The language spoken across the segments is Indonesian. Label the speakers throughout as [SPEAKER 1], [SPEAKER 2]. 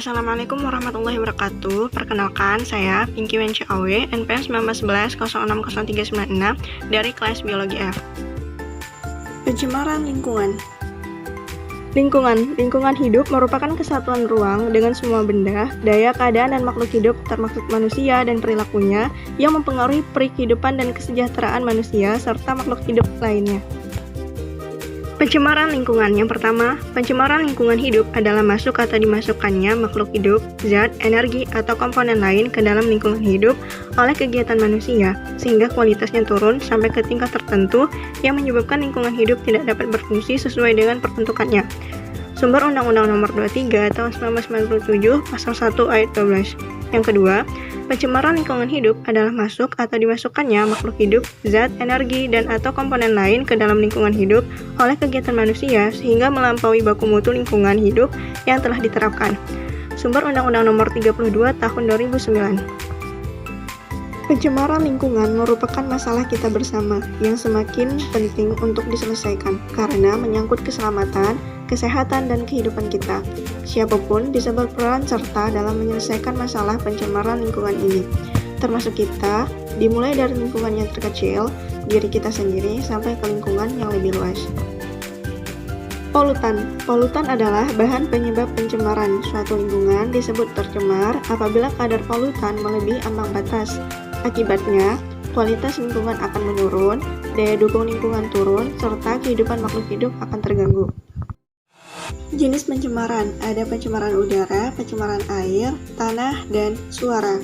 [SPEAKER 1] Assalamualaikum warahmatullahi wabarakatuh. Perkenalkan, saya Pinky Wenci Awe, NPM 1911060396 dari kelas Biologi F. Pencemaran lingkungan. Lingkungan hidup merupakan kesatuan ruang dengan semua benda, daya, keadaan, dan makhluk hidup termasuk manusia dan perilakunya yang mempengaruhi kehidupan dan kesejahteraan manusia serta makhluk hidup lainnya. Pencemaran lingkungan. Yang pertama, pencemaran lingkungan hidup adalah masuk atau dimasukkannya makhluk hidup, zat, energi, atau komponen lain ke dalam lingkungan hidup oleh kegiatan manusia, sehingga kualitasnya turun sampai ke tingkat tertentu yang menyebabkan lingkungan hidup tidak dapat berfungsi sesuai dengan peruntukannya. Sumber Undang-Undang Nomor 23 Tahun 1997 Pasal 1 Ayat 12. Yang kedua, pencemaran lingkungan hidup adalah masuk atau dimasukkannya makhluk hidup, zat, energi, dan atau komponen lain ke dalam lingkungan hidup oleh kegiatan manusia sehingga melampaui baku mutu lingkungan hidup yang telah diterapkan. Sumber Undang-Undang Nomor 32 Tahun 2009. Pencemaran lingkungan merupakan masalah kita bersama yang semakin penting untuk diselesaikan karena menyangkut keselamatan, kesehatan, dan kehidupan kita. Siapapun bisa berperan serta dalam menyelesaikan masalah pencemaran lingkungan ini, termasuk kita, dimulai dari lingkungan yang terkecil, diri kita sendiri, sampai ke lingkungan yang lebih luas. Polutan adalah bahan penyebab pencemaran. Suatu lingkungan disebut tercemar apabila kadar polutan melebihi ambang batas. Akibatnya, kualitas lingkungan akan menurun, daya dukung lingkungan turun, serta kehidupan makhluk hidup akan terganggu. Jenis pencemaran, ada pencemaran udara, pencemaran air, tanah, dan suara.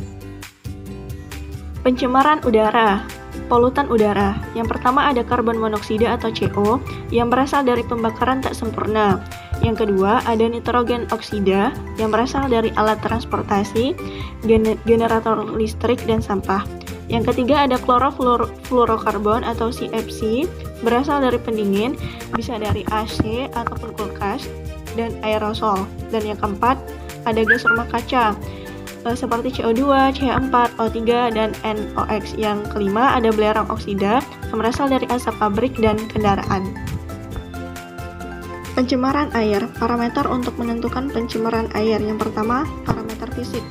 [SPEAKER 1] Pencemaran udara. Polutan udara. Yang pertama ada karbon monoksida atau CO yang berasal dari pembakaran tak sempurna. Yang kedua ada nitrogen oksida yang berasal dari alat transportasi, generator listrik, dan sampah. Yang ketiga ada klorofluorokarbon atau CFC berasal dari pendingin, bisa dari AC ataupun kulkas, dan aerosol. Dan yang keempat ada gas rumah kaca seperti CO2, CH4, O3, dan NOx. Yang kelima ada belerang oksida yang berasal dari asap pabrik dan kendaraan. Pencemaran air. Parameter untuk menentukan pencemaran air. Yang pertama, parameter fisik,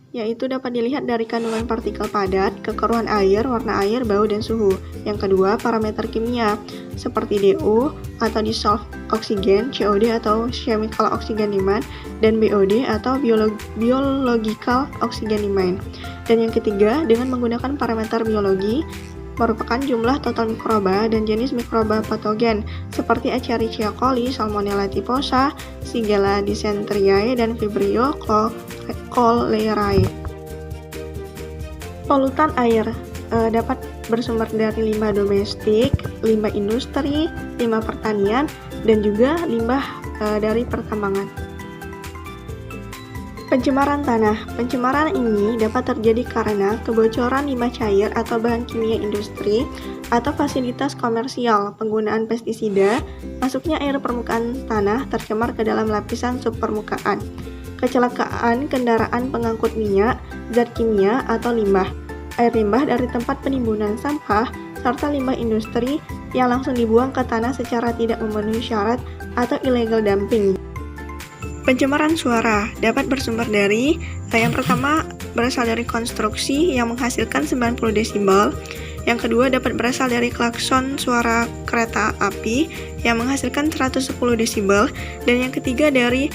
[SPEAKER 1] yaitu dapat dilihat dari kandungan partikel padat, kekeruhan air, warna air, bau, dan suhu. Yang kedua, parameter kimia, seperti DO atau dissolved oxygen, COD atau chemical oxygen demand, dan BOD atau biological oxygen demand. Dan yang ketiga, dengan menggunakan parameter biologi, merupakan jumlah total mikroba dan jenis mikroba patogen seperti Escherichia coli, Salmonella typhosa, Shigella dysenteriae, dan Vibrio cholerae. Polutan air dapat bersumber dari limbah domestik, limbah industri, limbah pertanian, dan juga limbah dari pertambangan. Pencemaran tanah. Pencemaran ini dapat terjadi karena kebocoran limbah cair atau bahan kimia industri atau fasilitas komersial, penggunaan pestisida, masuknya air permukaan tanah tercemar ke dalam lapisan subpermukaan, kecelakaan kendaraan pengangkut minyak, zat kimia atau limbah, air limbah dari tempat penimbunan sampah, serta limbah industri yang langsung dibuang ke tanah secara tidak memenuhi syarat atau illegal dumping. Pencemaran suara dapat bersumber dari yang pertama berasal dari konstruksi yang menghasilkan 90 desibel, yang kedua dapat berasal dari klakson suara kereta api yang menghasilkan 110 desibel, dan yang ketiga dari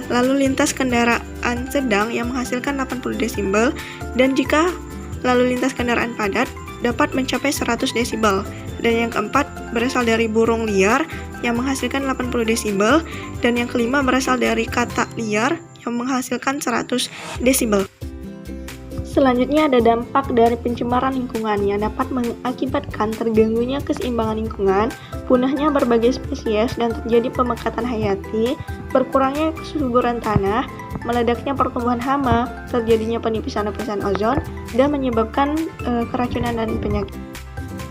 [SPEAKER 1] lalu lintas kendaraan sedang yang menghasilkan 80 desibel, dan jika lalu lintas kendaraan padat dapat mencapai 100 desibel. Dan yang keempat berasal dari burung liar yang menghasilkan 80 desibel, dan yang kelima berasal dari katak liar yang menghasilkan 100 desibel. Selanjutnya ada dampak dari pencemaran lingkungan yang dapat mengakibatkan terganggunya keseimbangan lingkungan, punahnya berbagai spesies, dan terjadi pemekatan hayati, berkurangnya kesuburan tanah, meledaknya pertumbuhan hama, terjadinya penipisan lapisan ozon, dan menyebabkan keracunan dan penyakit.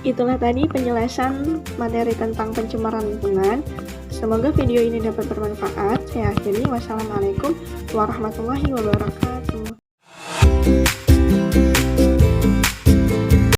[SPEAKER 1] Itulah tadi penjelasan materi tentang pencemaran lingkungan. Semoga video ini dapat bermanfaat. Saya akhiri. Wassalamualaikum warahmatullahi wabarakatuh.